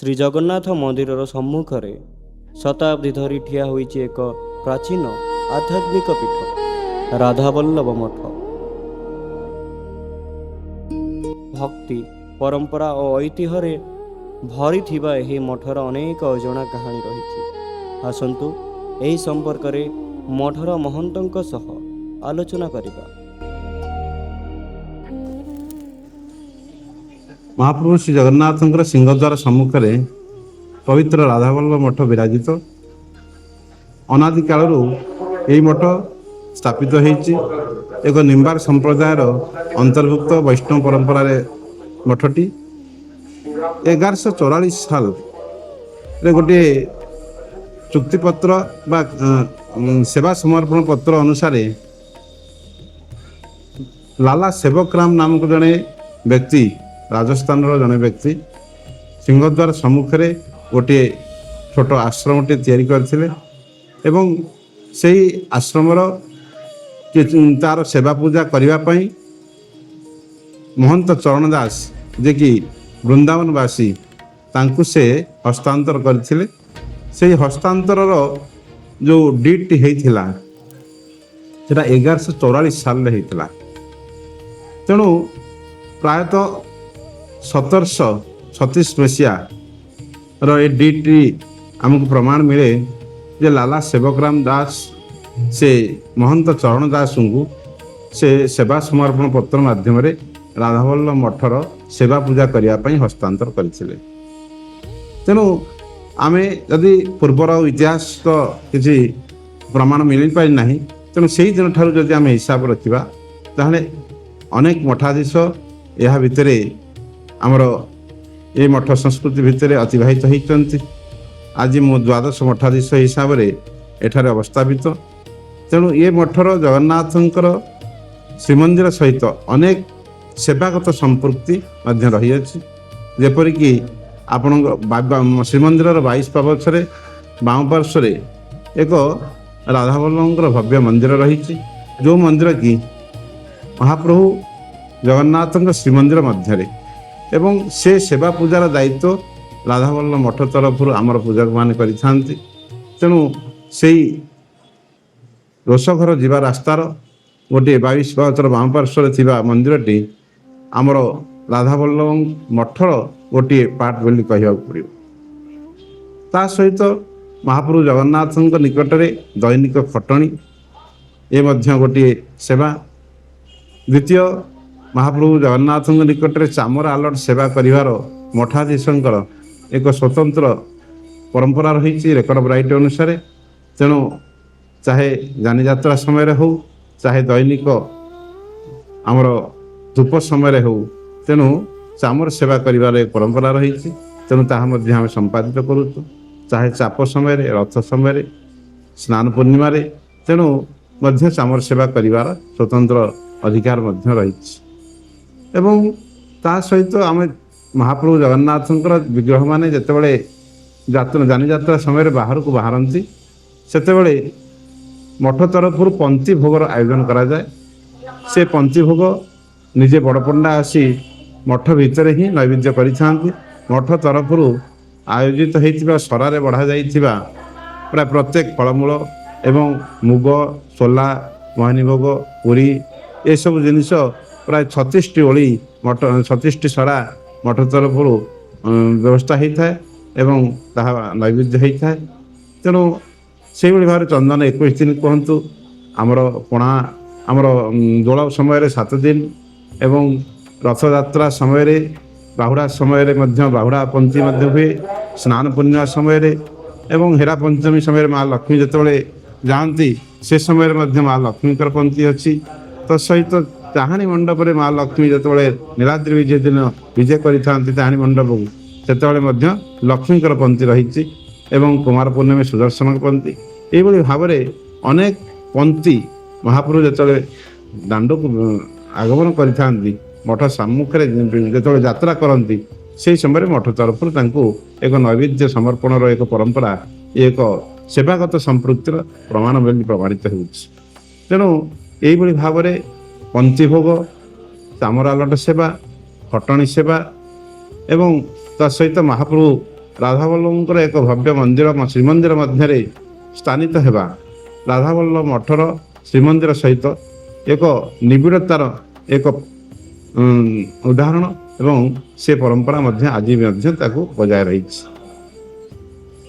ଶ୍ରୀ ଜଗନ୍ନାଥ ମନ୍ଦିରର ସମ୍ମୁଖରେ ଶତାବ୍ଦୀ ଧରି ଠିଆ ହୋଇଛି ଏକ ପ୍ରାଚୀନ ଆଧ୍ୟାତ୍ମିକ ପୀଠ ରାଧାବଲ୍ଲଭ ମଠ। ଭକ୍ତି, ପରମ୍ପରା ଓ ଐତିହ୍ୟରେ ଭରିଥିବା ଏହି ମଠର ଅନେକ ଅଜଣା କାହାଣୀ ରହିଛି। ଆସନ୍ତୁ ଏହି ସମ୍ପର୍କରେ ମଠର ମହନ୍ତଙ୍କ ସହ ଆଲୋଚନା କରିବା। ମହାପ୍ରଭୁ ଶ୍ରୀ ଜଗନ୍ନାଥଙ୍କର ସିଂହଦ୍ୱାର ସମ୍ମୁଖରେ ପବିତ୍ର ରାଧାବଲ୍ଲଭ ମଠ ବିରାଜିତ। ଅନାଦି କାଳରୁ ଏହି ମଠ ସ୍ଥାପିତ ହୋଇଛି। ଏକ ନିମ୍ବାର ସମ୍ପ୍ରଦାୟର ଅନ୍ତର୍ଭୁକ୍ତ ବୈଷ୍ଣବ ପରମ୍ପରାରେ ମଠଟି 1144 ସାଲରେ ଗୋଟିଏ ଚୁକ୍ତିପତ୍ର ବା ସେବା ସମର୍ପଣ ପତ୍ର ଅନୁସାରେ ଲାଲା ସେବକରାମ ନାମକ ଜଣେ ବ୍ୟକ୍ତି, ରାଜସ୍ଥାନର ଜଣେ ବ୍ୟକ୍ତି ସିଂହଦ୍ୱାର ସମ୍ମୁଖରେ ଗୋଟିଏ ଛୋଟ ଆଶ୍ରମଟେ ତିଆରି କରିଥିଲେ ଏବଂ ସେହି ଆଶ୍ରମର ତାର ସେବା ପୂଜା କରିବା ପାଇଁ ମହନ୍ତ ଚରଣ ଦାସ, ଯିଏକି ବୃନ୍ଦାବନବାସୀ, ତାଙ୍କୁ ସେ ହସ୍ତାନ୍ତର କରିଥିଲେ। ସେହି ହସ୍ତାନ୍ତରର ଯେଉଁ ଡିଟ୍ଟି ହେଇଥିଲା ସେଟା 1144 ସାଲରେ ହେଇଥିଲା। ତେଣୁ ପ୍ରାୟତଃ 1736 ମସିହାର ଏ ଡିଟ୍ଟି ଆମକୁ ପ୍ରମାଣ ମିଳେ ଯେ ଲାଲା ସେବକରାମ ଦାସ ସେ ମହନ୍ତ ଚରଣ ଦାସଙ୍କୁ ସେ ସେବା ସମର୍ପଣ ପତ୍ର ମାଧ୍ୟମରେ ରାଧାବଲ୍ଲଭ ମଠର ସେବା ପୂଜା କରିବା ପାଇଁ ହସ୍ତାନ୍ତର କରିଥିଲେ। ତେଣୁ ଆମେ ଯଦି ପୂର୍ବର ଇତିହାସ ତ କିଛି ପ୍ରମାଣ ମିଳିପାରି ନାହିଁ, ତେଣୁ ସେହି ଦିନଠାରୁ ଯଦି ଆମେ ହିସାବ ରଖିବା ତାହେଲେ ଅନେକ ମଠାଧୀଶ ଏହା ଭିତରେ ଆମର ଏ ମଠ ସଂସ୍କୃତି ଭିତରେ ଅତିବାହିତ ହୋଇଛନ୍ତି। ଆଜି ମୁଁ ଦ୍ୱାଦଶ ମଠାଧୀଶ ହିସାବରେ ଏଠାରେ ଅବସ୍ଥାପିତ। ତେଣୁ ଏ ମଠର ଜଗନ୍ନାଥଙ୍କର ଶ୍ରୀମନ୍ଦିର ସହିତ ଅନେକ ସେବାଗତ ସମ୍ପୃକ୍ତି ମଧ୍ୟ ରହିଅଛି। ଯେପରିକି ଆପଣଙ୍କ ଶ୍ରୀମନ୍ଦିରର 22 ପାବଛରେ ବାମ ପାର୍ଶ୍ୱରେ ଏକ ରାଧାବଲ୍ଲଭଙ୍କର ଭବ୍ୟ ମନ୍ଦିର ରହିଛି, ଯେଉଁ ମନ୍ଦିର କି ମହାପ୍ରଭୁ ଜଗନ୍ନାଥଙ୍କ ଶ୍ରୀମନ୍ଦିର ମଧ୍ୟରେ, ଏବଂ ସେ ସେବା ପୂଜାର ଦାୟିତ୍ୱ ରାଧାବଲ୍ଲଭ ମଠ ତରଫରୁ ଆମର ପୂଜକମାନେ କରିଥାନ୍ତି। ତେଣୁ ସେଇ ରୋଷଘର ଯିବା ରାସ୍ତାର ଗୋଟିଏ 22 ପାହାଚର ବାମ ପାର୍ଶ୍ୱରେ ଥିବା ମନ୍ଦିରଟି ଆମର ରାଧାବଲ୍ଲଭ ମଠର ଗୋଟିଏ ପାର୍ଟ ବୋଲି କହିବାକୁ ପଡ଼ିବ। ତା ସହିତ ମହାପ୍ରଭୁ ଜଗନ୍ନାଥଙ୍କ ନିକଟରେ ଦୈନିକ ଖଟଣି ଏ ମଧ୍ୟ ଗୋଟିଏ ସେବା। ଦ୍ୱିତୀୟ, ମହାପ୍ରଭୁ ଜଗନ୍ନାଥଙ୍କ ନିକଟରେ ଚାମର ଆଲଟ ସେବା କରିବାର ମଠାଧୀଶଙ୍କର ଏକ ସ୍ୱତନ୍ତ୍ର ପରମ୍ପରା ରହିଛି ରେକର୍ଡ ରାଇଟ୍ ଅନୁସାରେ। ତେଣୁ ଚାହେ ଯାନିଯାତ୍ରା ସମୟରେ ହେଉ, ଚାହେ ଦୈନିକ ଆମର ଧୂପ ସମୟରେ ହେଉ, ତେଣୁ ଚାମର ସେବା କରିବାର ଏକ ପରମ୍ପରା ରହିଛି। ତେଣୁ ତାହା ମଧ୍ୟ ଆମେ ସମ୍ପାଦିତ କରୁଛୁ, ଚାହେ ଚାପ ସମୟରେ, ରଥ ସମୟରେ, ସ୍ନାନ ପୂର୍ଣ୍ଣିମାରେ। ତେଣୁ ମଧ୍ୟ ଚାମର ସେବା କରିବାର ସ୍ୱତନ୍ତ୍ର ଅଧିକାର ମଧ୍ୟ ରହିଛି। ଏବଂ ତା ସହିତ ଆମେ ମହାପ୍ରଭୁ ଜଗନ୍ନାଥଙ୍କର ବିଗ୍ରହମାନେ ଯେତେବେଳେ ଯାନିଯାତ୍ରା ସମୟରେ ବାହାରକୁ ବାହାରନ୍ତି, ସେତେବେଳେ ମଠ ତରଫରୁ ପନ୍ତି ଭୋଗର ଆୟୋଜନ କରାଯାଏ। ସେ ପନ୍ତି ଭୋଗ ନିଜେ ବଡ଼ପଣ୍ଡା ଆସି ମଠ ଭିତରେ ହିଁ ନୈବେଦ୍ୟ କରିଥାନ୍ତି। ମଠ ତରଫରୁ ଆୟୋଜିତ ହୋଇଥିବା ସରାରେ ବଢ଼ାଯାଇଥିବା ପ୍ରାୟ ପ୍ରତ୍ୟେକ ଫଳମୂଳ ଏବଂ ମୁଗ, ସୋଲା, ମୋହିନୀ ଭୋଗ, ପୁରୀ ଏସବୁ ଜିନିଷ ପ୍ରାୟ 36ଟି ଓଳି 36ଟି ସରା ମଠ ତରଫରୁ ବ୍ୟବସ୍ଥା ହୋଇଥାଏ ଏବଂ ତାହା ନୈବେଦ୍ୟ ହୋଇଥାଏ। ତେଣୁ ସେଇଭଳି ଭାବରେ ଚନ୍ଦନ 21 ଦିନ କୁହନ୍ତୁ, ଆମର ପଣା, ଆମର ଦୋଳ ସମୟରେ 7 ଦିନ ଏବଂ ରଥଯାତ୍ରା ସମୟରେ, ବାହୁଡ଼ା ସମୟରେ ମଧ୍ୟ ବାହୁଡ଼ା ପନ୍ତି ମଧ୍ୟ ହୁଏ, ସ୍ନାନ ପୂର୍ଣ୍ଣିମା ସମୟରେ ଏବଂ ହେରା ପଞ୍ଚମୀ ସମୟରେ ମା ଲକ୍ଷ୍ମୀ ଯେତେବେଳେ ଯାଆନ୍ତି ସେ ସମୟରେ ମଧ୍ୟ ମା ଲକ୍ଷ୍ମୀଙ୍କର ପନ୍ତି ଅଛି। ତ ସହିତ ଚାହାଣୀ ମଣ୍ଡପରେ ମା ଲକ୍ଷ୍ମୀ ଯେତେବେଳେ ନୀଳାଦ୍ରି ବିଜେ ଦିନ ବିଜେ କରିଥାନ୍ତି ଚାହାଣୀ ମଣ୍ଡପକୁ, ସେତେବେଳେ ମଧ୍ୟ ଲକ୍ଷ୍ମୀଙ୍କର ପନ୍ତି ରହିଛି ଏବଂ କୁମାର ପୂର୍ଣ୍ଣିମୀ ସୁଦର୍ଶନଙ୍କ ପନ୍ତି। ଏଇଭଳି ଭାବରେ ଅନେକ ପନ୍ତି ମହାପ୍ରଭୁ ଯେତେବେଳେ ଦାଣ୍ଡକୁ ଆଗମନ କରିଥାନ୍ତି, ମଠ ସମ୍ମୁଖରେ ଯେତେବେଳେ ଯାତ୍ରା କରନ୍ତି, ସେହି ସମୟରେ ମଠ ତରଫରୁ ତାଙ୍କୁ ଏକ ନୈବେଦ୍ୟ ସମର୍ପଣର ଏକ ପରମ୍ପରା, ଏକ ସେବାଗତ ସମ୍ପୃକ୍ତିର ପ୍ରମାଣ ବୋଲି ପ୍ରମାଣିତ ହେଉଛି। ତେଣୁ ଏଇଭଳି ଭାବରେ ପନ୍ତି ଭୋଗ, ଚାମର ଆଲଟ ସେବା, ଖଟଣି ସେବା ଏବଂ ତା ସହିତ ମହାପ୍ରଭୁ ରାଧାବଲ୍ଲଭଙ୍କର ଏକ ଭବ୍ୟ ମନ୍ଦିର ଶ୍ରୀମନ୍ଦିର ମଧ୍ୟରେ ସ୍ଥାନିତ ହେବା ରାଧାବଲ୍ଲଭ ମଠର ଶ୍ରୀମନ୍ଦିର ସହିତ ଏକ ନିବିଡ଼ତାର ଏକ ଉଦାହରଣ ଏବଂ ସେ ପରମ୍ପରା ମଧ୍ୟ ଆଜି ମଧ୍ୟ ତାକୁ ବଜାୟ ରହିଛି।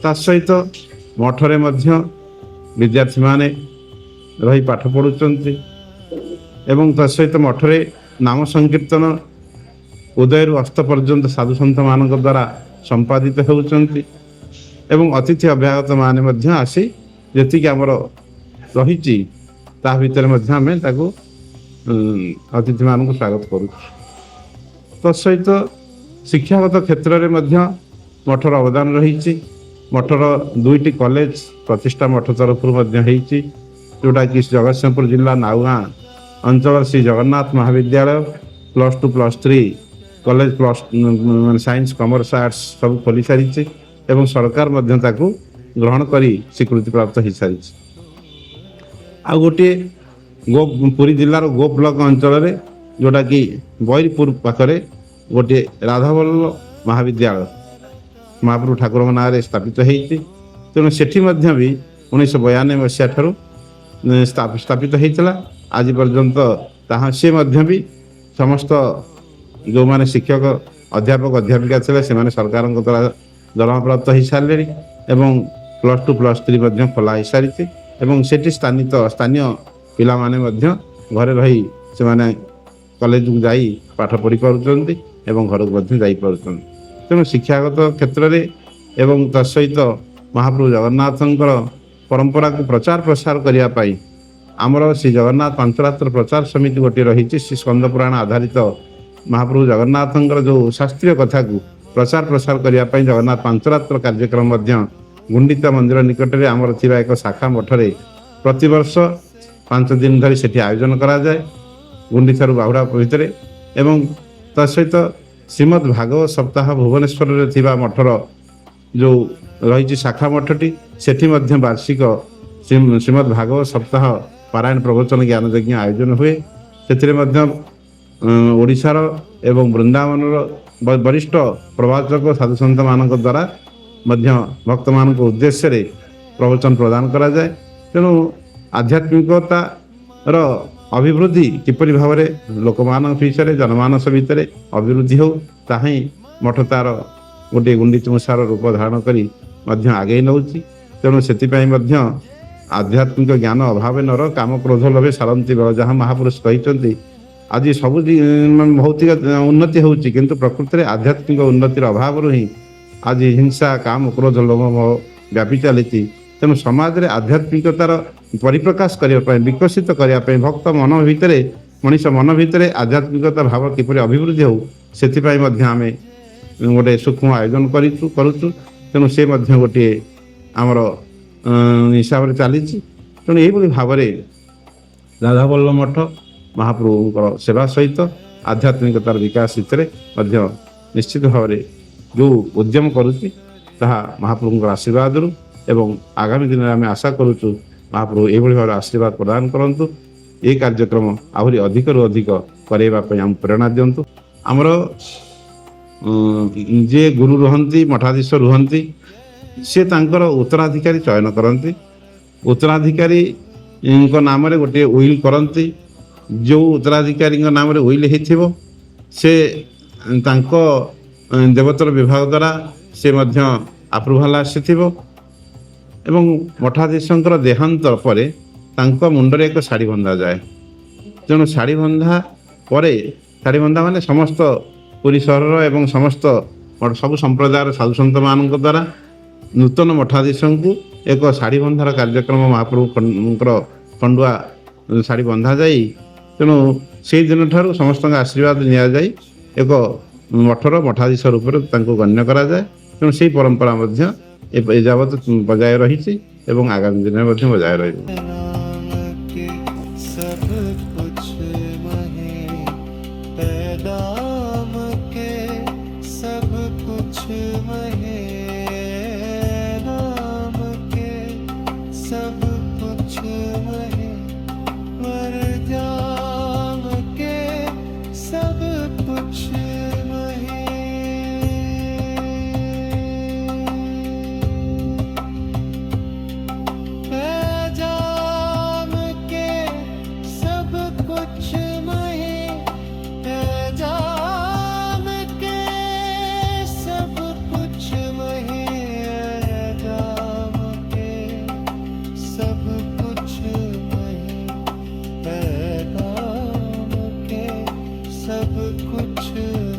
ତା ସହିତ ମଠରେ ମଧ୍ୟ ବିଦ୍ୟାର୍ଥୀମାନେ ରହି ପାଠ ପଢ଼ୁଛନ୍ତି ଏବଂ ତା ସହିତ ମଠରେ ନାମ ସଂକୀର୍ତ୍ତନ ଉଦୟରୁ ଅସ୍ତ ପର୍ଯ୍ୟନ୍ତ ସାଧୁସନ୍ଥମାନଙ୍କ ଦ୍ୱାରା ସମ୍ପାଦିତ ହେଉଛନ୍ତି ଏବଂ ଅତିଥି ଅଭ୍ୟାଗତ ମାନେ ମଧ୍ୟ ଆସି ଯେତିକି ଆମର ରହିଛି ତା ଭିତରେ ମଧ୍ୟ ଆମେ ତାକୁ ଅତିଥିମାନଙ୍କୁ ସ୍ୱାଗତ କରୁଛୁ। ତା ସହିତ ଶିକ୍ଷାଗତ କ୍ଷେତ୍ରରେ ମଧ୍ୟ ମଠର ଅବଦାନ ରହିଛି। ମଠର 2ଟି କଲେଜ ପ୍ରତିଷ୍ଠା ମଠ ତରଫରୁ ମଧ୍ୟ ହେଇଛି, ଯେଉଁଟାକି ଜଗତସିଂହପୁର ଜିଲ୍ଲା ନାଉଗାଁ ଅଞ୍ଚଳର ଶ୍ରୀ ଜଗନ୍ନାଥ ମହାବିଦ୍ୟାଳୟ +2 +3 କଲେଜ ମାନେ ସାଇନ୍ସ କମର୍ସ ଆର୍ଟସ ସବୁ ଖୋଲି ସାରିଛି ଏବଂ ସରକାର ମଧ୍ୟ ତାକୁ ଗ୍ରହଣ କରି ସ୍ୱୀକୃତିପ୍ରାପ୍ତ ହୋଇସାରିଛି। ଆଉ ଗୋଟିଏ ପୁରୀ ଜିଲ୍ଲାର ଗୋ ବ୍ଲକ ଅଞ୍ଚଳରେ ଯେଉଁଟାକି ବୈରପୁର ପାଖରେ ଗୋଟିଏ ରାଧାବଲ୍ଲଭ ମହାବିଦ୍ୟାଳୟ ମହାପ୍ରଭୁ ଠାକୁରଙ୍କ ନାଁରେ ସ୍ଥାପିତ ହେଇଛି। ତେଣୁ ସେଠି ମଧ୍ୟ ବି 1992 ମସିହା ଠାରୁ ସ୍ଥାପିତ ହେଇଥିଲା। ଆଜି ପର୍ଯ୍ୟନ୍ତ ତାହା ସେ ମଧ୍ୟ ବି ସମସ୍ତ ଯେଉଁମାନେ ଶିକ୍ଷକ ଅଧ୍ୟାପକ ଅଧ୍ୟାପିକା ଥିଲେ ସେମାନେ ସରକାରଙ୍କ ଦ୍ୱାରା ଦରମାପ୍ରାପ୍ତ ହୋଇସାରିଲେଣି ଏବଂ +2 +3 ମଧ୍ୟ ଖୋଲା ହୋଇସାରିଛି ଏବଂ ସେଠି ସ୍ଥାନୀୟ ପିଲାମାନେ ମଧ୍ୟ ଘରେ ରହି ସେମାନେ କଲେଜକୁ ଯାଇ ପାଠ ପଢ଼ିପାରୁଛନ୍ତି ଏବଂ ଘରକୁ ମଧ୍ୟ ଯାଇପାରୁଛନ୍ତି। ତେଣୁ ଶିକ୍ଷାଗତ କ୍ଷେତ୍ରରେ ଏବଂ ତା ସହିତ ମହାପ୍ରଭୁ ଜଗନ୍ନାଥଙ୍କର ପରମ୍ପରାକୁ ପ୍ରଚାର ପ୍ରସାର କରିବା ପାଇଁ ଆମର ଶ୍ରୀ ଜଗନ୍ନାଥ ପାଞ୍ଚରାତ୍ର ପ୍ରଚାର ସମିତି ଗୋଟିଏ ରହିଛି। ଶ୍ରୀ ସ୍କନ୍ଦ ପୁରାଣ ଆଧାରିତ ମହାପ୍ରଭୁ ଜଗନ୍ନାଥଙ୍କର ଯେଉଁ ଶାସ୍ତ୍ରୀୟ କଥାକୁ ପ୍ରଚାର ପ୍ରସାର କରିବା ପାଇଁ ଜଗନ୍ନାଥ ପାଞ୍ଚରାତ୍ର କାର୍ଯ୍ୟକ୍ରମ ମଧ୍ୟ ଗୁଣ୍ଡିଚା ମନ୍ଦିର ନିକଟରେ ଆମର ଥିବା ଏକ ଶାଖା ମଠରେ ପ୍ରତିବର୍ଷ 5 ଦିନ ଧରି ସେଠି ଆୟୋଜନ କରାଯାଏ ଗୁଣ୍ଡିଚାରୁ ବାହୁଡ଼ା ଭିତରେ। ଏବଂ ତା ସହିତ ଶ୍ରୀମଦ୍ ଭାଗବତ ସପ୍ତାହ ଭୁବନେଶ୍ୱରରେ ଥିବା ମଠର ଯେଉଁ ରହିଛି ଶାଖା ମଠଟି ସେଠି ମଧ୍ୟ ବାର୍ଷିକ ଶ୍ରୀମଦ୍ ଭାଗବତ ସପ୍ତାହ ପାରାୟଣ ପ୍ରବଚନ ଜ୍ଞାନ ଯଜ୍ଞ ଆୟୋଜନ ହୁଏ। ସେଥିରେ ମଧ୍ୟ ଓଡ଼ିଶାର ଏବଂ ବୃନ୍ଦାବନର ବରିଷ୍ଠ ପ୍ରବାଚକ ସାଧୁସନ୍ଥମାନଙ୍କ ଦ୍ୱାରା ମଧ୍ୟ ଭକ୍ତମାନଙ୍କ ଉଦ୍ଦେଶ୍ୟରେ ପ୍ରବଚନ ପ୍ରଦାନ କରାଯାଏ। ତେଣୁ ଆଧ୍ୟାତ୍ମିକତାର ଅଭିବୃଦ୍ଧି କିପରି ଭାବରେ ଲୋକମାନଙ୍କ ଭିତରେ ଜନମାନସ ଭିତରେ ଅଭିବୃଦ୍ଧି ହେଉ ତାହା ହିଁ ମଠ ତା'ର ଗୋଟିଏ ଗୁଣ୍ଡିଚମୂଷାର ରୂପ ଧାରଣ କରି ମଧ୍ୟ ଆଗେଇ ନେଉଛି। ତେଣୁ ସେଥିପାଇଁ ମଧ୍ୟ ଆଧ୍ୟାତ୍ମିକ ଜ୍ଞାନ ଅଭାବେ ନର କାମ କ୍ରୋଧ ଲୋଭେ ସାରନ୍ତି ବେଳ ଯାହା ମହାପୁରୁଷ କହିଛନ୍ତି। ଆଜି ସବୁ ଭୌତିକ ଉନ୍ନତି ହେଉଛି କିନ୍ତୁ ପ୍ରକୃତିରେ ଆଧ୍ୟାତ୍ମିକ ଉନ୍ନତିର ଅଭାବରୁ ହିଁ ଆଜି ହିଂସା କାମ କ୍ରୋଧ ଲୋଭ ବ୍ୟାପି ଚାଲିଛି। ତେଣୁ ସମାଜରେ ଆଧ୍ୟାତ୍ମିକତାର ପରିପ୍ରକାଶ କରିବା ପାଇଁ ବିକଶିତ କରିବା ପାଇଁ ଭକ୍ତ ମନ ଭିତରେ ମଣିଷ ମନ ଭିତରେ ଆଧ୍ୟାତ୍ମିକତା ଭାବ କିପରି ଅଭିବୃଦ୍ଧି ହେଉ ସେଥିପାଇଁ ମଧ୍ୟ ଆମେ ଗୋଟେ ସୂକ୍ଷ୍ମ ଆୟୋଜନ କରୁଛୁ। ତେଣୁ ସେ ମଧ୍ୟ ଗୋଟିଏ ଆମର ହିସାବରେ ଚାଲିଛି। ତେଣୁ ଏହିଭଳି ଭାବରେ ରାଧାବଲ୍ଲଭ ମଠ ମହାପ୍ରଭୁଙ୍କର ସେବା ସହିତ ଆଧ୍ୟାତ୍ମିକତାର ବିକାଶ ଭିତରେ ମଧ୍ୟ ନିଶ୍ଚିତ ଭାବରେ ଯେଉଁ ଉଦ୍ୟମ କରୁଛି ତାହା ମହାପ୍ରଭୁଙ୍କର ଆଶୀର୍ବାଦରୁ ଏବଂ ଆଗାମୀ ଦିନରେ ଆମେ ଆଶା କରୁଛୁ ମହାପ୍ରଭୁ ଏହିଭଳି ଭାବରେ ଆଶୀର୍ବାଦ ପ୍ରଦାନ କରନ୍ତୁ। ଏହି କାର୍ଯ୍ୟକ୍ରମ ଆହୁରି ଅଧିକରୁ ଅଧିକ କରାଇବା ପାଇଁ ଆମକୁ ପ୍ରେରଣା ଦିଅନ୍ତୁ। ଆମର ଯିଏ ଗୁରୁ ରୁହନ୍ତି ମଠାଧୀଶ ରୁହନ୍ତି ସେ ତାଙ୍କର ଉତ୍ତରାଧିକାରୀ ଚୟନ କରନ୍ତି। ଉତ୍ତରାଧିକାରୀଙ୍କ ନାମରେ ଗୋଟିଏ ଉଇଲ୍ କରନ୍ତି। ଯେଉଁ ଉତ୍ତରାଧିକାରୀଙ୍କ ନାମରେ ଉଇଲ୍ ହେଇଥିବ ସେ ତାଙ୍କ ଦେବୋତ୍ତର ବିଭାଗ ଦ୍ୱାରା ସେ ମଧ୍ୟ ଆପ୍ରୁଭାଲ୍ ଆସିଥିବ ଏବଂ ମଠାଧୀଶଙ୍କର ଦେହାନ୍ତ ପରେ ତାଙ୍କ ମୁଣ୍ଡରେ ଏକ ଶାଢ଼ୀ ବନ୍ଧାଯାଏ। ତେଣୁ ଶାଢ଼ୀ ବନ୍ଧା ପରେ ଶାଢ଼ୀ ବନ୍ଧା ମାନେ ସମସ୍ତ ପୁରୀ ସହରର ଏବଂ ସମସ୍ତ ସବୁ ସମ୍ପ୍ରଦାୟର ସାଧୁସନ୍ଥମାନଙ୍କ ଦ୍ୱାରା ନୂତନ ମଠାଧୀଶଙ୍କୁ ଏକ ଶାଢ଼ୀ ବନ୍ଧାର କାର୍ଯ୍ୟକ୍ରମ ମହାପ୍ରଭୁଙ୍କର ଖଣ୍ଡୁଆ ଶାଢ଼ୀ ବନ୍ଧାଯାଇ ତେଣୁ ସେଇ ଦିନଠାରୁ ସମସ୍ତଙ୍କ ଆଶୀର୍ବାଦ ନିଆଯାଇ ଏକ ମଠର ମଠାଧୀଶ ରୂପରେ ତାଙ୍କୁ ଗଣ୍ୟ କରାଯାଏ। ତେଣୁ ସେହି ପରମ୍ପରା ମଧ୍ୟ ଏଯାବତ ବଜାୟ ରହିଛି ଏବଂ ଆଗାମୀ ଦିନରେ ମଧ୍ୟ ବଜାୟ ରହିବ। सब कुछ